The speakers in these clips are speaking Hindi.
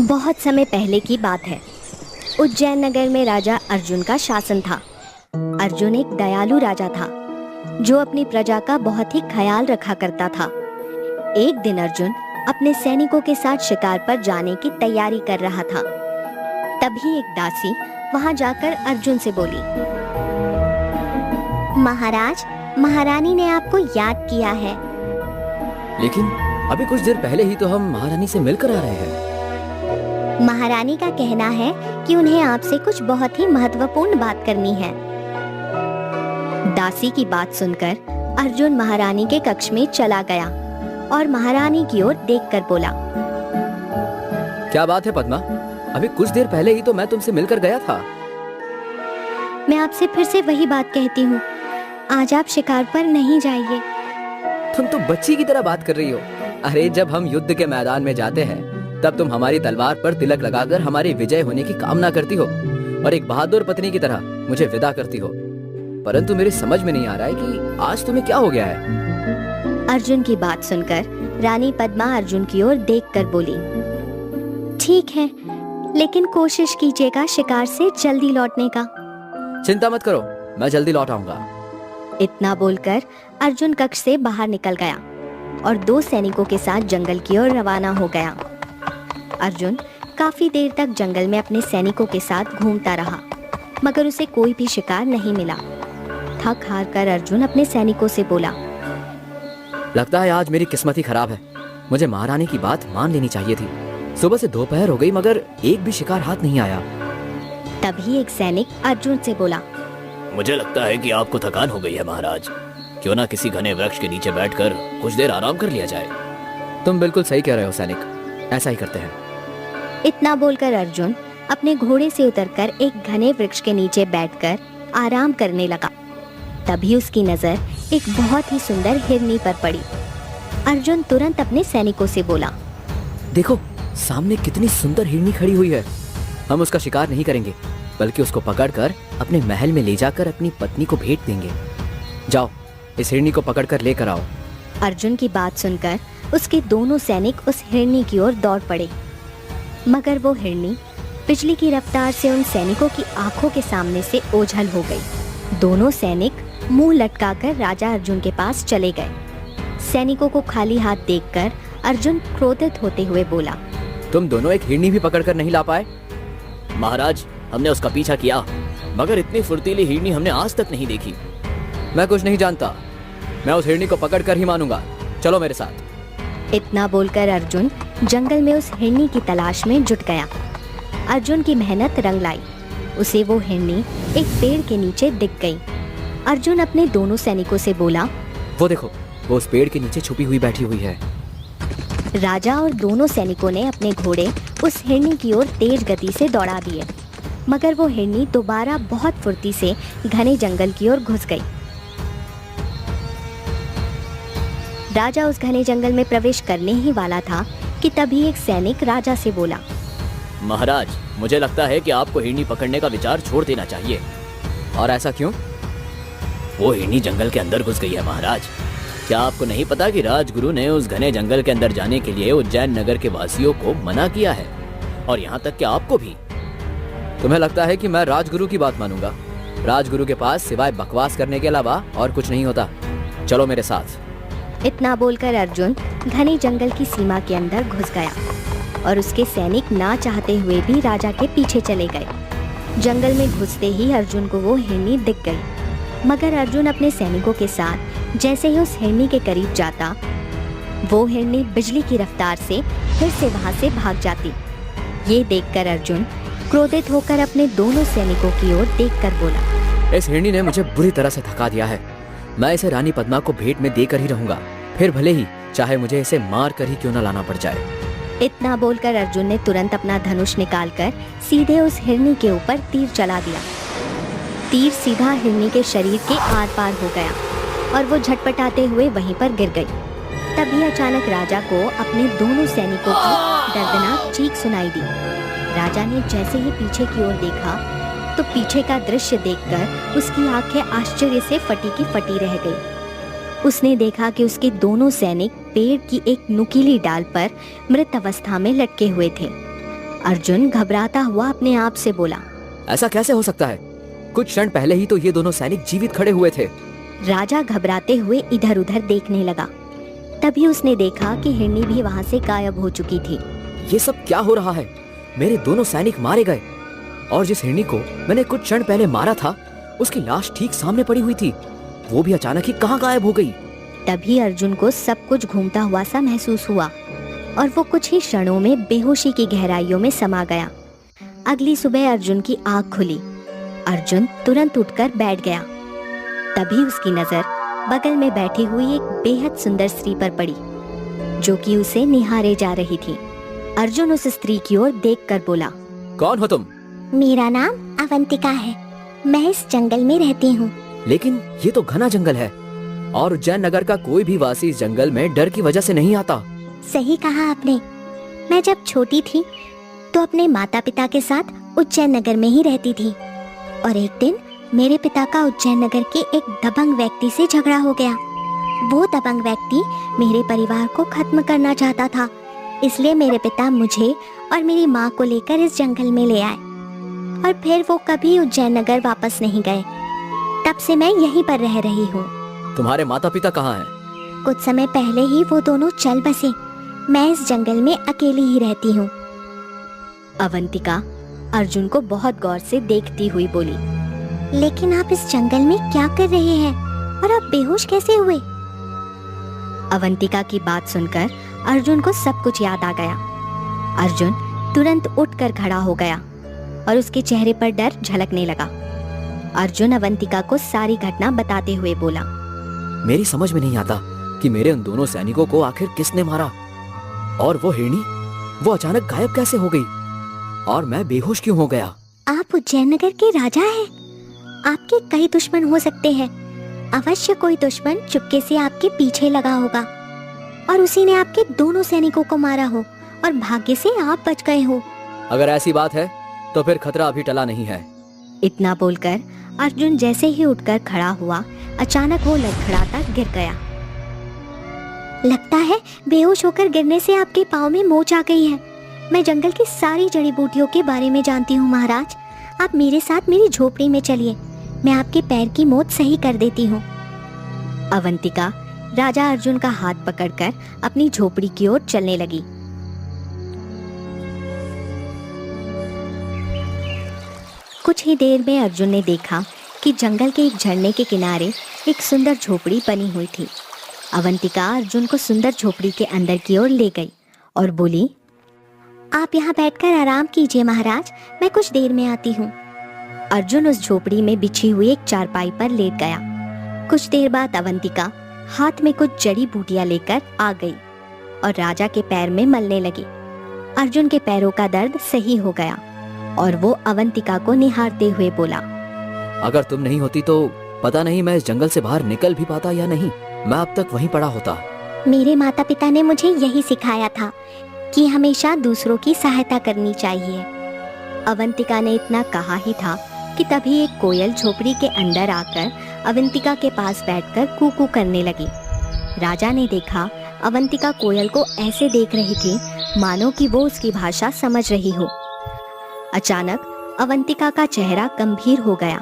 बहुत समय पहले की बात है। उज्जैन नगर में राजा अर्जुन का शासन था। अर्जुन एक दयालु राजा था जो अपनी प्रजा का बहुत ही ख्याल रखा करता था। एक दिन अर्जुन अपने सैनिकों के साथ शिकार पर जाने की तैयारी कर रहा था। तभी एक दासी वहां जाकर अर्जुन से बोली, महाराज, महारानी ने आपको याद किया है। लेकिन अभी कुछ देर पहले ही तो हम महारानी से मिलकर आ रहे हैं। महारानी का कहना है कि उन्हें आपसे कुछ बहुत ही महत्वपूर्ण बात करनी है। दासी की बात सुनकर अर्जुन महारानी के कक्ष में चला गया और महारानी की ओर देखकर बोला, क्या बात है पद्मा? अभी कुछ देर पहले ही तो मैं तुमसे मिलकर गया था। मैं आपसे फिर से वही बात कहती हूँ, आज आप शिकार पर नहीं जाइए। तुम तो बच्ची की तरह बात कर रही हो। अरे जब हम युद्ध के मैदान में जाते हैं तब तुम हमारी तलवार पर तिलक लगाकर हमारी विजय होने की कामना करती हो और एक बहादुर पत्नी की तरह मुझे विदा करती हो। परंतु मेरी समझ में नहीं आ रहा है कि आज तुम्हें क्या हो गया है। अर्जुन की बात सुनकर रानी पद्मा अर्जुन की ओर देखकर बोली, ठीक है, लेकिन कोशिश कीजिएगा शिकार से जल्दी लौटने का। चिंता मत करो, मैं जल्दी लौट आऊंगा। इतना बोलकर अर्जुन कक्ष से बाहर निकल गया और 2 सैनिकों के साथ जंगल की ओर रवाना हो गया। अर्जुन काफी देर तक जंगल में अपने सैनिकों के साथ घूमता रहा, मगर उसे कोई भी शिकार नहीं मिला। थक हार कर अर्जुन अपने सैनिकों से बोला, लगता है आज मेरी किस्मत ही खराब है। मुझे महारानी की बात मान लेनी चाहिए थी। सुबह से दोपहर हो गई मगर एक भी शिकार हाथ नहीं आया। तभी एक सैनिक अर्जुन से बोला, मुझे लगता है कि आपको थकान हो गई है महाराज। क्यों ना किसी घने वृक्ष के नीचे बैठकर कुछ देर आराम कर लिया जाए। तुम बिल्कुल सही कह रहे हो सैनिक, ऐसा ही करते हैं। इतना बोलकर अर्जुन अपने घोड़े से उतरकर एक घने वृक्ष के नीचे बैठकर आराम करने लगा। तभी उसकी नजर एक बहुत ही सुंदर हिरनी पर पड़ी। अर्जुन तुरंत अपने सैनिकों से बोला, देखो सामने कितनी सुंदर हिरनी खड़ी हुई है। हम उसका शिकार नहीं करेंगे बल्कि उसको पकड़कर अपने महल में ले जाकर अपनी पत्नी को भेंट देंगे। जाओ इस हिरनी को पकड़कर लेकर आओ। अर्जुन की बात सुनकर उसके दोनों सैनिक उस हिरनी की ओर दौड़ पड़े, मगर वो हिरनी बिजली की रफ्तार से उन सैनिकों की आंखों के सामने से ओझल हो गई। दोनों सैनिक मुंह लटकाकर राजा अर्जुन के पास चले गए। सैनिकों को खाली हाथ देखकर अर्जुन क्रोधित होते हुए बोला, तुम दोनों एक हिरनी भी पकड़कर नहीं ला पाए? महाराज, हमने उसका पीछा किया मगर इतनी फुर्तीली हिरनी हमने आज तक नहीं देखी। मैं कुछ नहीं जानता, मैं उस हिरनी को पकड़कर ही मानूंगा। चलो मेरे साथ। इतना बोलकर अर्जुन जंगल में उस हिरनी की तलाश में जुट गया। अर्जुन की मेहनत रंग लाई। उसे वो हिरनी एक पेड़ के नीचे दिख गई। अर्जुन अपने दोनों सैनिकों से बोला, वो देखो, वो उस पेड़ के नीचे छुपी हुई बैठी हुई है। राजा और दोनों सैनिकों ने अपने घोड़े उस हिरनी की ओर तेज गति से दौड़ा दिए, मगर वो हिरनी दोबारा बहुत फुर्ती से घने जंगल की ओर घुस गई। राजा उस घने जंगल में प्रवेश करने ही वाला था कि तभी एक सैनिक राजा से बोला, महाराज, मुझे लगता है कि आपको हिरनी पकड़ने का विचार छोड़ देना चाहिए। और ऐसा क्यों? वो हिरनी जंगल के अंदर घुस गई है महाराज। क्या आपको नहीं पता कि राजगुरु ने उस घने जंगल के अंदर जाने के लिए उज्जैन नगर के वासियों को मना किया है, और यहाँ तक कि आपको भी। तुम्हें लगता है कि मैं राजगुरु की बात मानूंगा? राजगुरु के पास सिवाय बकवास करने के अलावा और कुछ नहीं होता। चलो मेरे साथ। इतना बोलकर अर्जुन घने जंगल की सीमा के अंदर घुस गया और उसके सैनिक ना चाहते हुए भी राजा के पीछे चले गए। जंगल में घुसते ही अर्जुन को वो हिरनी दिख गई, मगर अर्जुन अपने सैनिकों के साथ जैसे ही उस हिरनी के करीब जाता, वो हिरनी बिजली की रफ्तार से फिर से वहां से भाग जाती। ये देखकर अर्जुन क्रोधित होकर अपने दोनों सैनिकों की ओर देखकर बोला, इस हिरनी ने मुझे बुरी तरह से थका दिया है। मैं इसे रानी पद्मा को भेंट में देकर ही रहूंगा, फिर भले ही चाहे मुझे इसे मार कर ही क्यों न लाना पड़ जाए। इतना बोलकर अर्जुन ने तुरंत अपना धनुष निकालकर सीधे उस हिरनी के ऊपर तीर चला दिया। तीर सीधा हिरनी के शरीर के आर पार हो गया और वो झटपटाते हुए वहीं पर गिर गई। तभी अचानक राजा को अपने दोनों सैनिकों की दर्दनाक चीख सुनाई दी। राजा ने जैसे ही पीछे की ओर देखा तो पीछे का दृश्य देखकर उसकी आंखें आश्चर्य से फटी की फटी रह गई। उसने देखा कि उसके दोनों सैनिक पेड़ की एक नुकीली डाल पर मृत अवस्था में लटके हुए थे। अर्जुन घबराता हुआ अपने आप से बोला। ऐसा कैसे हो सकता है? कुछ क्षण पहले ही तो ये दोनों सैनिक जीवित खड़े हुए थे। राजा घबराते हुए इधर उधर देखने लगा। तभी उसने देखा कि हिरनी भी वहाँ से गायब हो चुकी थी। ये सब क्या हो रहा है? मेरे दोनों सैनिक मारे गए और जिस हिरनी को मैंने कुछ क्षण पहले मारा था उसकी लाश ठीक सामने पड़ी हुई थी, वो भी अचानक ही कहाँ गायब हो गई? तभी अर्जुन को सब कुछ घूमता हुआ सा महसूस हुआ और वो कुछ ही क्षणों में बेहोशी की गहराइयों में समा गया। अगली सुबह अर्जुन की आँख खुली। अर्जुन तुरंत उठकर बैठ गया। तभी उसकी नजर बगल में बैठी हुई एक बेहद सुंदर स्त्री पर पड़ी जो कि उसे निहारे जा रही थी। अर्जुन उस स्त्री की ओर देखकर बोला, कौन हो तुम? मेरा नाम अवंतिका है। मैं इस जंगल में रहती हूँ। लेकिन ये तो घना जंगल है और उज्जैन नगर का कोई भी वासी इस जंगल में डर की वजह से नहीं आता। सही कहा आपने। मैं जब छोटी थी तो अपने माता पिता के साथ उज्जैन नगर में ही रहती थी और एक दिन मेरे पिता का उज्जैन नगर के एक दबंग व्यक्ति से झगड़ा हो गया। वो दबंग व्यक्ति मेरे परिवार को खत्म करना चाहता था, इसलिए मेरे पिता मुझे और मेरी माँ को लेकर इस जंगल में ले आए और फिर वो कभी उज्जैन नगर वापस नहीं गए। तब से मैं यहीं पर रह रही हूँ। तुम्हारे माता पिता कहाँ हैं? कुछ समय पहले ही वो दोनों चल बसे। मैं इस जंगल में अकेली ही रहती हूँ। अवंतिका अर्जुन को बहुत गौर से देखती हुई बोली, लेकिन आप इस जंगल में क्या कर रहे हैं और आप बेहोश कैसे हुए? अवंतिका की बात सुनकर अर्जुन को सब कुछ याद आ गया। अर्जुन तुरंत उठकर खड़ा हो गया और उसके चेहरे पर डर झलकने लगा। अर्जुन अवंतिका को सारी घटना बताते हुए बोला, मेरी समझ में नहीं आता कि मेरे उन दोनों सैनिकों को आखिर किसने मारा और वो हिरनी वो अचानक गायब कैसे हो गई और मैं बेहोश क्यों हो गया? आप उज्जैन नगर के राजा हैं। आपके कई दुश्मन हो सकते हैं। अवश्य कोई दुश्मन चुपके से आपके पीछे लगा होगा और उसी ने आपके दोनों सैनिकों को मारा हो और भाग्य से आप बच गए हो। अगर ऐसी बात है तो फिर खतरा अभी टला नहीं है। इतना बोलकर अर्जुन जैसे ही उठकर खड़ा हुआ, अचानक वो लड़खड़ाता गिर गया। लगता है बेहोश होकर गिरने से आपके पाँव में मोच आ गई है। मैं जंगल की सारी जड़ी बूटियों के बारे में जानती हूँ महाराज। आप मेरे साथ मेरी झोपड़ी में चलिए, मैं आपके पैर की मोच सही कर देती हूँ। अवंतिका राजा अर्जुन का हाथ पकड़कर अपनी झोपड़ी की ओर चलने लगी। कुछ ही देर में अर्जुन ने देखा कि जंगल के एक झरने के किनारे एक सुंदर झोपड़ी बनी हुई थी। अवंतिका अर्जुन को सुंदर झोपड़ी के अंदर की ओर ले गई और बोली, आप यहाँ बैठकर आराम कीजिए महाराज, मैं कुछ देर में आती हूँ। अर्जुन उस झोपड़ी में बिछी हुई एक चारपाई पर लेट गया। कुछ देर बाद अवंतिका हाथ में कुछ जड़ी बूटियां लेकर आ गई और राजा के पैर में मलने लगी। अर्जुन के पैरों का दर्द सही हो गया और वो अवंतिका को निहारते हुए बोला, अगर तुम नहीं होती तो पता नहीं मैं इस जंगल से बाहर निकल भी पाता या नहीं। मैं अब तक वहीं पड़ा होता। मेरे माता पिता ने मुझे यही सिखाया था कि हमेशा दूसरों की सहायता करनी चाहिए। अवंतिका ने इतना कहा ही था कि तभी एक कोयल झोपड़ी के अंदर आकर अवंतिका के पास बैठकर कूकू करने लगी। राजा ने देखा अवंतिका कोयल को ऐसे देख रही थी मानो कि वो उसकी भाषा समझ रही हो। अचानक अवंतिका का चेहरा गंभीर हो गया।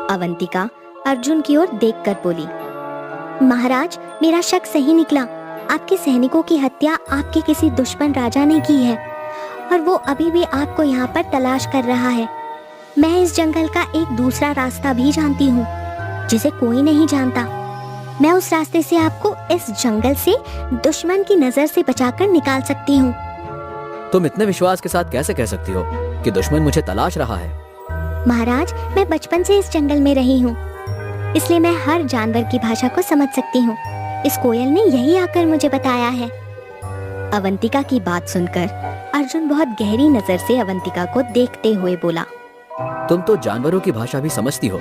अवंतिका अर्जुन की ओर देखकर बोली, महाराज मेरा शक सही निकला। आपके सैनिकों की हत्या आपके किसी दुश्मन राजा ने की है और वो अभी भी आपको यहाँ पर तलाश कर रहा है। मैं इस जंगल का एक दूसरा रास्ता भी जानती हूँ जिसे कोई नहीं जानता। मैं उस रास्ते से आपको इस जंगल से दुश्मन की नजर से बचाकर निकाल सकती हूँ। तुम इतने विश्वास के साथ कैसे कह सकती हो कि दुश्मन मुझे तलाश रहा है? महाराज मैं बचपन से इस जंगल में रही हूँ, इसलिए मैं हर जानवर की भाषा को समझ सकती हूँ। इस कोयल ने यही आकर मुझे बताया है। अवंतिका की बात सुनकर अर्जुन बहुत गहरी नजर से अवंतिका को देखते हुए बोला, तुम तो जानवरों की भाषा भी समझती हो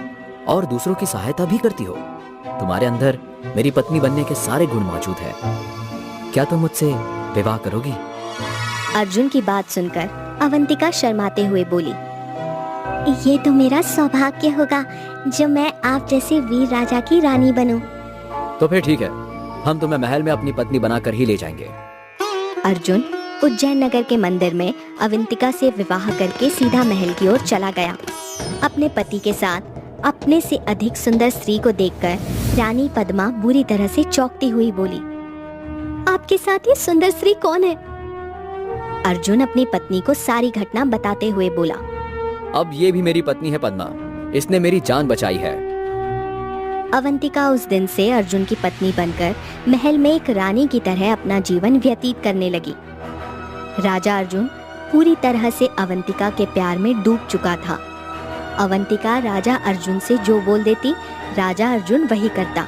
और दूसरों की सहायता भी करती हो। तुम्हारे अंदर मेरी पत्नी बनने के सारे गुण मौजूद है। क्या तुम मुझसे विवाह करोगी? अर्जुन की बात सुनकर अवंतिका शर्माते हुए बोली, ये तो मेरा सौभाग्य होगा जो मैं आप जैसे वीर राजा की रानी बनूं। तो फिर ठीक है, हम तुम्हें महल में अपनी पत्नी बनाकर ही ले जाएंगे। अर्जुन उज्जैन नगर के मंदिर में अवंतिका से विवाह करके सीधा महल की ओर चला गया। अपने पति के साथ अपने से अधिक सुंदर स्त्री को देखकर रानी पद्मा बुरी तरह से चौंकती हुई बोली, आपके साथ ये सुंदर स्त्री कौन है? अर्जुन अपनी पत्नी को सारी घटना बताते हुए बोला, अब ये भी मेरी पत्नी है पद्मा, इसने मेरी जान बचाई है। अवंतिका उस दिन से अर्जुन की पत्नी बनकर महल में एक रानी की तरह अपना जीवन व्यतीत करने लगी। राजा अर्जुन पूरी तरह से अवंतिका के प्यार में डूब चुका था। अवंतिका राजा अर्जुन से जो बोल देती, राजा अर्जुन वही करता।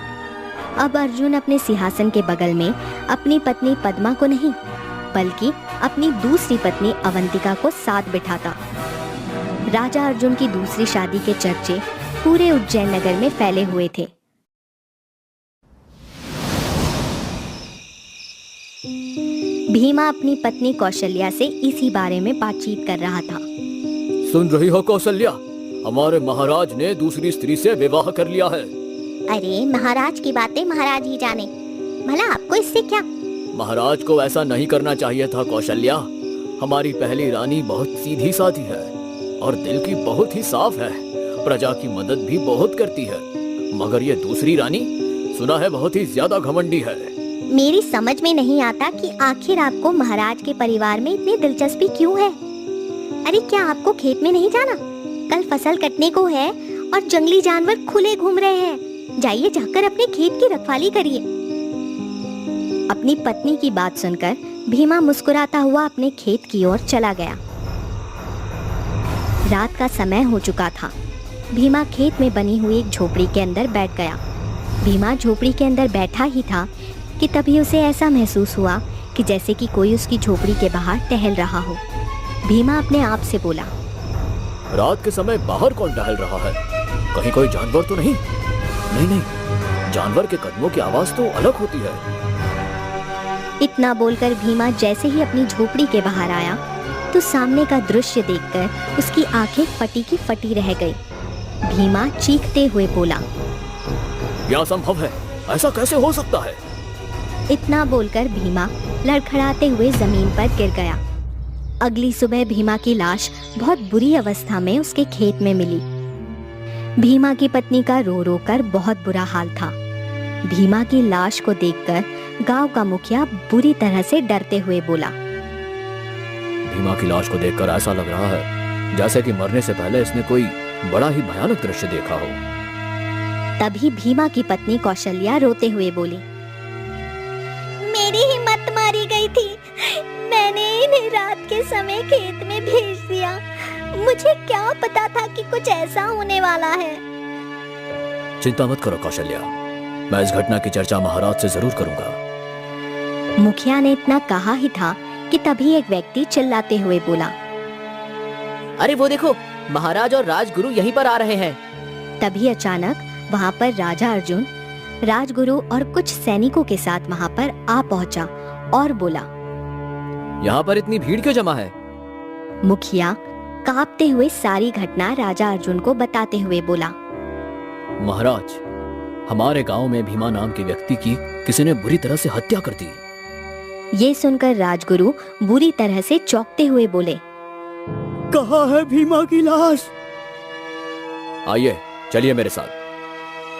अब अर्जुन अपने सिंहासन के बगल में अपनी पत्नी पद्मा को नहीं, बल्कि अपनी दूसरी पत्नी अवंतिका को साथ बिठाता। राजा अर्जुन की दूसरी शादी के चर्चे पूरे उज्जैन नगर में फैले हुए थे। भीमा अपनी पत्नी कौशल्या से इसी बारे में बातचीत कर रहा था। सुन रही हो कौशल्या, हमारे महाराज ने दूसरी स्त्री से विवाह कर लिया है। अरे महाराज की बातें महाराज ही जाने, भला आपको इससे क्या? महाराज को ऐसा नहीं करना चाहिए था कौशल्या। हमारी पहली रानी बहुत सीधी साधी है और दिल की बहुत ही साफ है, प्रजा की मदद भी बहुत करती है। मगर ये दूसरी रानी सुना है बहुत ही ज्यादा घमंडी है। मेरी समझ में नहीं आता कि आखिर आपको महाराज के परिवार में इतनी दिलचस्पी क्यों है? अरे क्या आपको खेत में नहीं जाना? कल फसल कटने को है और जंगली जानवर खुले घूम रहे हैं। जाइए जाकर अपने खेत की रखवाली करिए। अपनी पत्नी की बात सुनकर भीमा मुस्कुराता हुआ अपने खेत की ओर चला गया। रात का समय हो चुका था। भीमा खेत में बनी हुई एक झोपड़ी के अंदर बैठ गया। भीमा झोपड़ी के अंदर बैठा ही था कि तभी उसे ऐसा महसूस हुआ कि जैसे कि कोई उसकी झोपड़ी के बाहर टहल रहा हो। भीमा अपने आप से बोला, रात के समय बाहर कौन टहल रहा है? कहीं कोई जानवर तो नहीं? नहीं, जानवर के कदमों की आवाज तो अलग होती है। इतना बोलकर भीमा जैसे ही अपनी झोपड़ी के बाहर आया तो सामने का दृश्य देखकर उसकी आंखें फटी की फटी रह गई। भीमा चीखते हुए बोला, यह असंभव है, ऐसा कैसे हो सकता है? इतना बोलकर भीमा लड़खड़ाते हुए जमीन पर गिर गया। अगली सुबह भीमा की लाश बहुत बुरी अवस्था में उसके खेत में मिली। भीमा की पत्नी का रो रो कर बहुत बुरा हाल था। भीमा की लाश को देखकर गांव का मुखिया बुरी तरह से डरते हुए बोला, भीमा की लाश को देखकर ऐसा लग रहा है जैसे कि मरने से पहले इसने कोई बड़ा ही भयानक दृश्य देखा हो। तभी भीमा की पत्नी कौशल्या रोते हुए बोली, मेरी हिम्मत मारी गई थी। मैंने इन्हें रात के समय खेत में भेज दिया। मुझे क्या पता था कि कुछ ऐसा होने वाला है। चिंता मत करो कौशल्या, मैं इस घटना की चर्चा महाराज से जरूर करूंगा। मुखिया ने इतना कहा ही था कि तभी एक व्यक्ति चिल्लाते हुए बोला, अरे वो देखो, महाराज और राजगुरु यहीं पर आ रहे हैं। तभी अचानक वहाँ पर राजा अर्जुन राजगुरु और कुछ सैनिकों के साथ वहाँ पर आ पहुँचा और बोला, यहाँ पर इतनी भीड़ क्यों जमा है? मुखिया कांपते हुए सारी घटना राजा अर्जुन को बताते हुए बोला, महाराज, हमारे गांव में भीमा नाम के व्यक्ति की किसी ने बुरी तरह से हत्या कर दी। ये सुनकर राजगुरु बुरी तरह से चौंकते हुए बोले, कहाँ है भीमा की लाश? आइए चलिए मेरे साथ।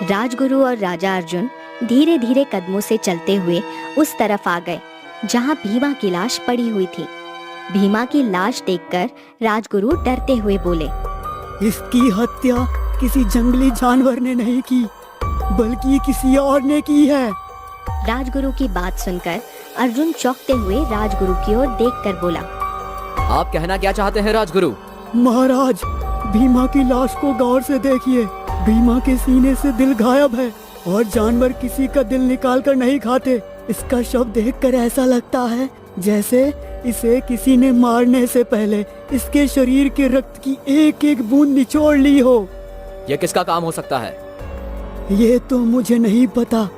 राजगुरु और राजा अर्जुन धीरे धीरे कदमों से चलते हुए उस तरफ आ गए जहाँ भीमा की लाश पड़ी हुई थी। भीमा की लाश देखकर राजगुरु डरते हुए बोले, इसकी हत्या किसी जंगली जानवर ने नहीं की, बल्कि किसी और ने की है। राजगुरु की बात सुनकर अर्जुन चौंकते हुए राजगुरु की ओर देखकर बोला, आप कहना क्या चाहते हैं राजगुरु? महाराज, भीमा की लाश को गौर से देखिए। भीमा के सीने से दिल गायब है और जानवर किसी का दिल निकाल कर नहीं खाते। इसका शव देखकर ऐसा लगता है जैसे इसे किसी ने मारने से पहले इसके शरीर के रक्त की एक एक बूंद निचोड़ ली हो। यह किसका काम हो सकता है? ये तो मुझे नहीं पता,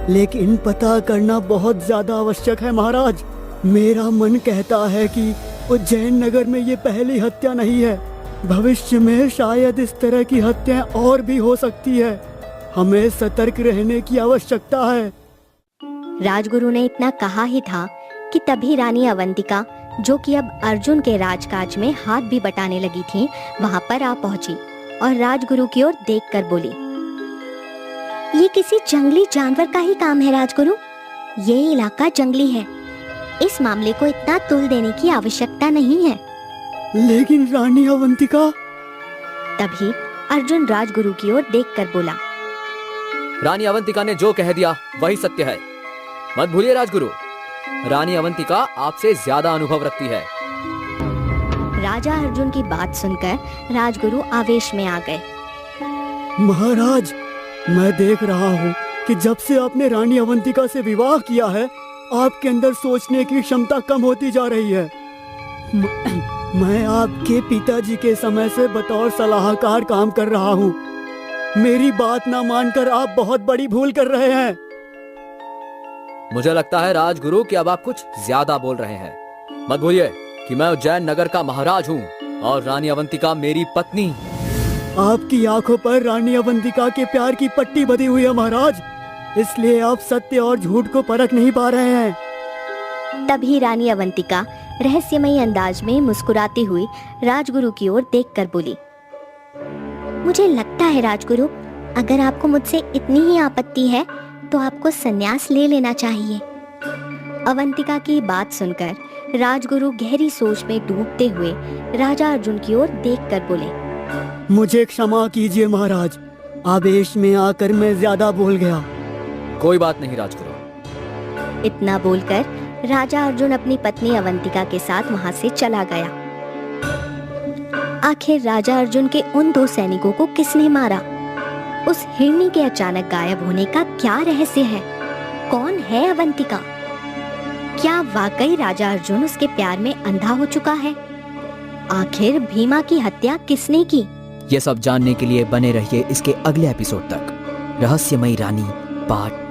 लेकिन पता करना बहुत ज्यादा आवश्यक है महाराज। मेरा मन कहता है कि उज्जैन नगर में ये पहली हत्या नहीं है। भविष्य में शायद इस तरह की हत्याएं और भी हो सकती है। हमें सतर्क रहने की आवश्यकता है। राजगुरु ने इतना कहा ही था कि तभी रानी अवंतिका जो कि अब अर्जुन के राजकाज में हाथ भी बटाने लगी थी, वहां पर आ पहुंची और राजगुरु की ओर देखकर बोली, ये किसी जंगली जानवर का ही काम है राजगुरु। ये इलाका जंगली है, इस मामले को इतना तुल देने की आवश्यकता नहीं है। लेकिन रानी अवंतिका। तभी अर्जुन राजगुरु की ओर देखकर बोला, रानी अवंतिका ने जो कह दिया वही सत्य है। मत भूलिए राजगुरु, रानी अवंतिका आपसे ज्यादा अनुभव रखती है। राजा अर्जुन की बात सुनकर राजगुरु आवेश में आ गए। महाराज, मैं देख रहा हूँ कि जब से आपने रानी अवंतिका से विवाह किया है, आपके अंदर सोचने की क्षमता कम होती जा रही है। मैं आपके पिताजी के समय से बतौर सलाहकार काम कर रहा हूँ। मेरी बात ना मानकर आप बहुत बड़ी भूल कर रहे हैं। मुझे लगता है राजगुरु कि अब आप कुछ ज्यादा बोल रहे हैं। मत भूलिए कि मैं उज्जैन नगर का महाराज हूँ और रानी अवंतिका मेरी पत्नी। आपकी आंखों पर रानी अवंतिका के प्यार की पट्टी बंधी हुई है महाराज, इसलिए आप सत्य और झूठ को परख नहीं पा रहे हैं। तभी रानी अवंतिका रहस्यमयी अंदाज में मुस्कुराती हुई राजगुरु की ओर देखकर बोली, मुझे लगता है राजगुरु, अगर आपको मुझसे इतनी ही आपत्ति है तो आपको संन्यास ले लेना चाहिए। अवंतिका की बात सुनकर राजगुरु गहरी सोच में डूबते हुए राजा अर्जुन की ओर देखकर बोले, मुझे क्षमा कीजिए महाराज, आवेश में आकर मैं ज्यादा बोल गया। कोई बात नहीं राजगुरु। इतना बोलकर राजा अर्जुन अपनी पत्नी अवंतिका के साथ वहां से चला गया। आखिर राजा अर्जुन के उन दो सैनिकों को किसने मारा? उस हिरनी के अचानक गायब होने का क्या रहस्य है? कौन है अवंतिका? क्या वाकई राजा अर्जुन उसके प्यार में अंधा हो चुका है? आखिर भीमा की हत्या किसने की? ये सब जानने के लिए बने रहिए इसके अगले एपिसोड तक। रहस्यमयी रानी पार्ट